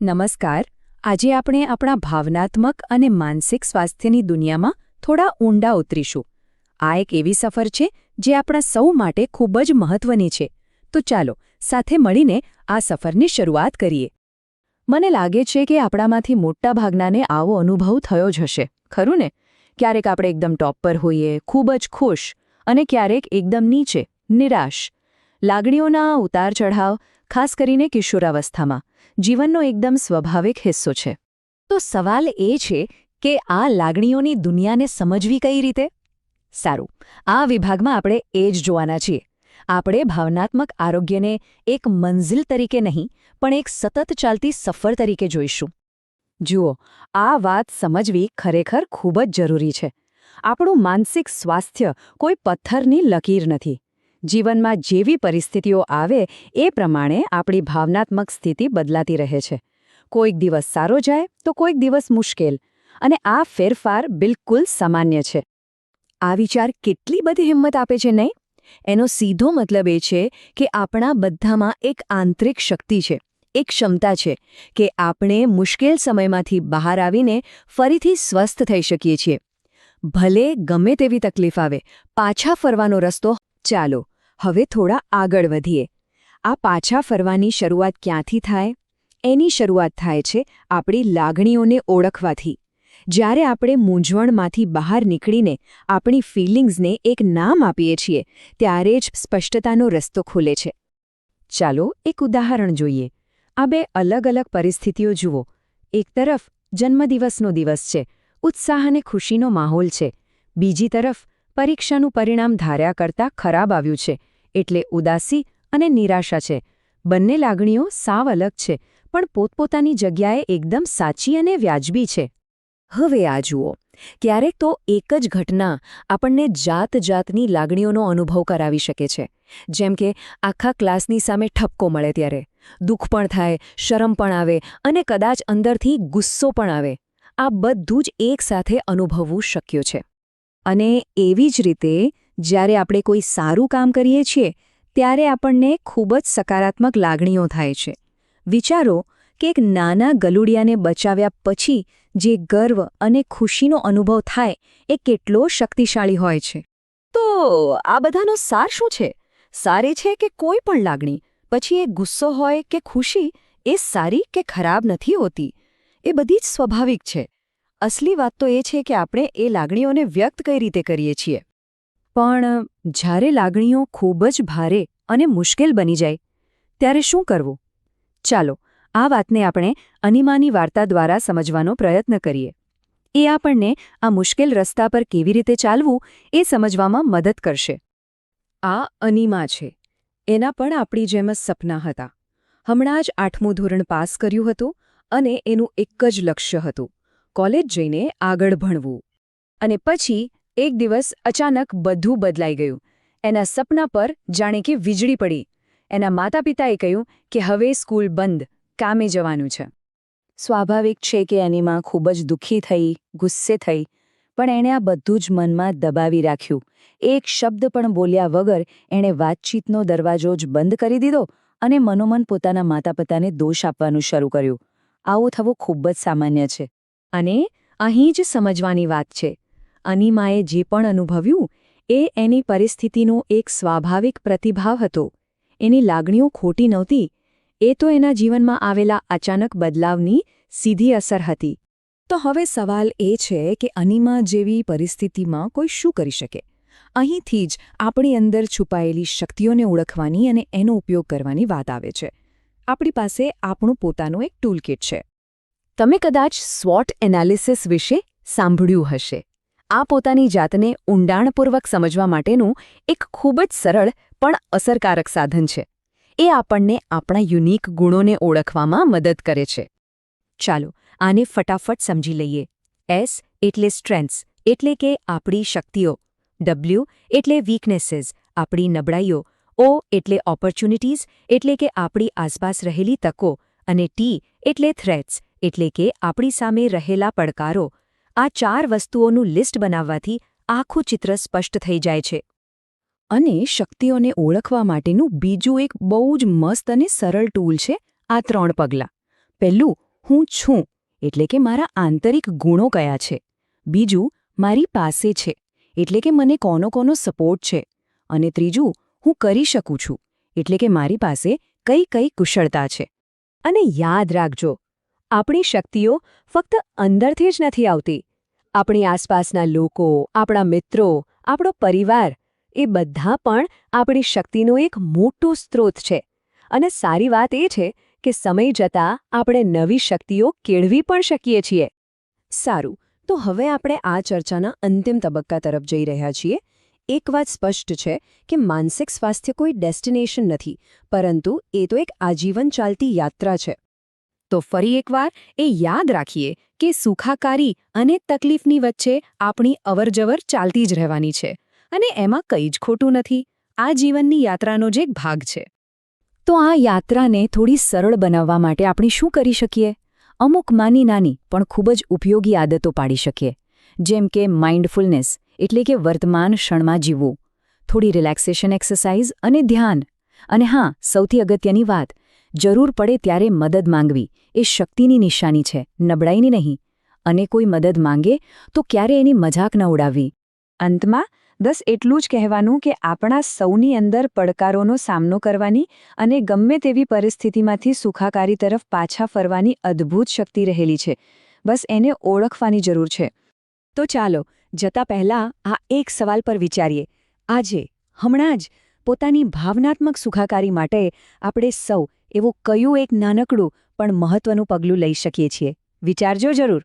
નમસ્કાર. આજે આપણે આપણા ભાવનાત્મક અને માનસિક સ્વાસ્થ્યની દુનિયામાં થોડા ઊંડા ઉતરીશું. આ એક એવી સફર છે જે આપણા સૌ માટે ખૂબ જ મહત્વની છે. તો ચાલો સાથે મળીને આ સફરની શરૂઆત કરીએ. મને લાગે છે કે આપણામાંથી મોટાભાગનાને આવો અનુભવ થયો જ હશે, ખરું ને? ક્યારેક આપણે એકદમ ટોપ પર હોઈએ, ખૂબ જ ખુશ, અને ક્યારેક એકદમ નીચે, નિરાશ. લાગણીઓના ઉતાર ચઢાવ, ખાસ કરીને કિશોરાવસ્થામાં, જીવનનો એકદમ સ્વાભાવિક હિસ્સો છે. તો સવાલ એ છે કે આ લાગણીઓની દુનિયાને સમજવી કઈ રીતે? સારું, આ વિભાગમાં આપણે એ જ જોવાના છીએ. આપણે ભાવનાત્મક આરોગ્યને એક મંઝિલ તરીકે નહીં, પણ એક સતત ચાલતી સફર તરીકે જોઈશું. જુઓ, આ વાત સમજવી ખરેખર ખૂબ જ જરૂરી છે. આપણું માનસિક સ્વાસ્થ્ય કોઈ પથ્થરની લકીર નથી. જીવનમાં જેવી પરિસ્થિતિઓ આવે એ પ્રમાણે આપણી ભાવનાત્મક સ્થિતિ બદલાતી રહે છે. કોઈક દિવસ સારો જાય તો કોઈક દિવસ મુશ્કેલ, અને આ ફેરફાર બિલકુલ સામાન્ય છે. આ વિચાર કેટલી બધી હિંમત આપે છે, નહીં? એનો સીધો મતલબ એ છે કે આપણા બધામાં એક આંતરિક શક્તિ છે, એક ક્ષમતા છે કે આપણે મુશ્કેલ સમયમાંથી બહાર આવીને ફરીથી સ્વસ્થ થઈ શકીએ છીએ. ભલે ગમે તેવી તકલીફ આવે, પાછા ફરવાનો રસ્તો. ચાલો હવે થોડા આગળ વધીએ. આ પાછા ફરવાની શરૂઆત ક્યાંથી થાય? એની શરૂઆત થાય છે આપણી લાગણીઓને ઓળખવાથી. જ્યારે આપણે મૂંઝવણમાંથી બહાર નીકળીને આપણી ફિલિંગ્સને એક નામ આપીએ છીએ, ત્યારે જ સ્પષ્ટતાનો રસ્તો ખુલે છે. ચાલો એક ઉદાહરણ જોઈએ. આ બે અલગ અલગ પરિસ્થિતિઓ જુઓ. એક તરફ જન્મદિવસનો દિવસ છે, ઉત્સાહ અને ખુશીનો માહોલ છે. બીજી તરફ પરીક્ષાનું પરિણામ ધાર્યા કરતાં ખરાબ આવ્યું છે, એટલે ઉદાસી અને નિરાશા છે. બંને લાગણીઓ સાવ અલગ છે, પણ પોતપોતાની જગ્યાએ એકદમ સાચી અને વ્યાજબી છે. હવે આ જુઓ, ક્યારેક તો એક જ ઘટના આપણને જાતની લાગણીઓનો અનુભવ કરાવી શકે છે. જેમ કે આખા ક્લાસની સામે ઠપકો મળે ત્યારે દુઃખ પણ થાય, શરમ પણ આવે અને કદાચ અંદરથી ગુસ્સો પણ આવે. આ બધું જ એકસાથે અનુભવવું શક્ય છે. અને એવી જ રીતે જ્યારે આપણે કોઈ સારું કામ કરીએ છીએ, ત્યારે આપણને ખૂબ જ સકારાત્મક લાગણીઓ થાય છે. વિચારો કે એક નાના ગલુડિયાને બચાવ્યા પછી જે ગર્વ અને ખુશીનો અનુભવ થાય એ કેટલો શક્તિશાળી હોય છે. તો આ બધાનો સાર શું છે? સાર એ છે કે કોઈ પણ લાગણી, પછી એ ગુસ્સો હોય કે ખુશી, એ સારી કે ખરાબ નથી હોતી. એ બધી જ સ્વાભાવિક છે. અસલી વાત તો એ છે કે આપણે એ લાગણીઓને વ્યક્ત કઈ રીતે કરીએ છીએ. પણ જ્યારે લાગણીઓ ખૂબ જ ભારે અને મુશ્કેલ બની જાય, ત્યારે શું કરવું? ચાલો આ વાતને આપણે અનિમાની વાર્તા દ્વારા સમજવાનો પ્રયત્ન કરીએ. એ આપણને આ મુશ્કેલ રસ્તા પર કેવી રીતે ચાલવું એ સમજવામાં મદદ કરશે. આ અનિમા છે. એના પણ આપણી જેમ જ સપના હતા. હમણાં જ 8મું ધોરણ પાસ કર્યું હતું અને એનું એક જ લક્ષ્ય હતું: કોલેજ જઈને આગળ ભણવું. અને પછી એક દિવસ અચાનક બધું બદલાઈ ગયું. એના સપના પર જાણે કે વીજળી પડી. એના માતા પિતાએ કહ્યું કે હવે સ્કૂલ બંધ, કામે જવાનું છે. સ્વાભાવિક છે કે અનિમા ખૂબ જ દુઃખી થઈ, ગુસ્સે થઈ, પણ એણે આ બધું જ મનમાં દબાવી રાખ્યું. એક શબ્દ પણ બોલ્યા વગર એણે વાતચીતનો દરવાજો જ બંધ કરી દીધો અને મનોમન પોતાના માતા પિતાને દોષ આપવાનું શરૂ કર્યું. આવું થવું ખૂબ જ સામાન્ય છે. અને અહીં જ સમજવાની વાત છે. અનિમાએ જે પણ અનુભવ્યું એ એની પરિસ્થિતિનો એક સ્વાભાવિક પ્રતિભાવ હતો. એની લાગણીઓ ખોટી નહોતી. એ તો એના જીવનમાં આવેલા અચાનક બદલાવની સીધી અસર હતી. તો હવે સવાલ એ છે કે અનિમા જેવી પરિસ્થિતિમાં કોઈ શું કરી શકે? અહીંથી જ આપણી અંદર છુપાયેલી શક્તિઓને ઓળખવાની અને એનો ઉપયોગ કરવાની વાત આવે છે. આપણી પાસે આપણું પોતાનું એક ટૂલકિટ છે. તમે કદાચ સ્વોટ એનાલિસિસ વિશે સાંભળ્યું હશે. આ પોતાની જાતને ઊંડાણપૂર્વક સમજવા માટેનું એક ખૂબ જ સરળ પણ અસરકારક સાધન છે. એ આપણને આપણા યુનિક ગુણોને ઓળખવામાં મદદ કરે છે. ચાલો આને ફટાફટ સમજી લઈએ. એસ એટલે સ્ટ્રેન્થ્સ, એટલે કે આપણી શક્તિઓ. ડબલ્યુ એટલે વીકનેસીસ, આપણી નબળાઈઓ. ઓ એટલે ઓપોર્ચ્યુનિટીઝ, એટલે કે આપણી આસપાસ રહેલી તકો. અને ટી એટલે થ્રેટ્સ, એટલે કે આપણી સામે રહેલા પડકારો. આ 4 વસ્તુઓનું લિસ્ટ બનાવવાથી આખું ચિત્ર સ્પષ્ટ થઈ જાય છે. અને શક્તિઓને ઓળખવા માટેનું બીજું એક બહુ જ મસ્ત અને સરળ ટૂલ છે આ 3 પગલાં. પહેલું, હું છું એટલે કે મારા આંતરિક ગુણો કયા છે. બીજું, મારી પાસે છે એટલે કે મને કોનો સપોર્ટ છે. અને ત્રીજું, હું કરી શકું છું એટલે કે મારી પાસે કઈ કઈ કુશળતા છે. અને યાદ રાખજો, આપણી શક્તિઓ ફક્ત અંદરથી જ નથી આવતી. આપણી આસપાસના લોકો, આપણા મિત્રો, આપણો પરિવાર એ બધા પણ આપણી શક્તિનો એક મોટો સ્ત્રોત છે. અને સારી વાત એ છે કે સમય જતાં આપણે નવી શક્તિઓ કેળવી પણ શકીએ છીએ. સારું, તો હવે આપણે આ ચર્ચાના અંતિમ તબક્કા તરફ જઈ રહ્યા છીએ. એક વાત સ્પષ્ટ છે કે માનસિક સ્વાસ્થ્ય કોઈ ડેસ્ટિનેશન નથી, પરંતુ એ તો એક આજીવન ચાલતી યાત્રા છે. તો ફરી એકવાર એ યાદ રાખીએ કે સુખાકારી અને તકલીફની વચ્ચે આપણી અવરજવર ચાલતી જ રહેવાની છે. અને એમાં કંઈ જ ખોટું નથી. આ જીવનની યાત્રાનો જ એક ભાગ છે. તો આ યાત્રાને થોડી સરળ બનાવવા માટે આપણે શું કરી શકીએ? અમુક નાની પણ ખૂબ જ ઉપયોગી આદતો પાડી શકીએ. જેમ કે માઇન્ડફુલનેસ એટલે કે વર્તમાન ક્ષણમાં જીવવું, થોડી રિલેક્સેશન એક્સરસાઇઝ અને ધ્યાન. અને હા, સૌથી અગત્યની વાત, જરૂર પડે ત્યારે મદદ માંગવી એ શક્તિની નિશાની છે, નબળાઈની નહીં. અને કોઈ મદદ માંગે તો ક્યારે એની મજાક ન ઉડાવવી. અંતમાં બસ એટલું જ કહેવાનું કે આપણા સૌની અંદર પડકારોનો સામનો કરવાની અને ગમે તેવી પરિસ્થિતિમાંથી સુખાકારી તરફ પાછા ફરવાની અદ્ભુત શક્તિ રહેલી છે. બસ એને ઓળખવાની જરૂર છે. તો ચાલો, જતા પહેલાં આ એક સવાલ પર વિચારીએ. આજે, હમણાં જ પોતાની ભાવનાત્મક સુખાકારી માટે આપણે સૌ એવું કયું એક નાનકડું પણ મહત્વનું પગલું લઈ શકીએ છીએ? વિચારજો જરૂર.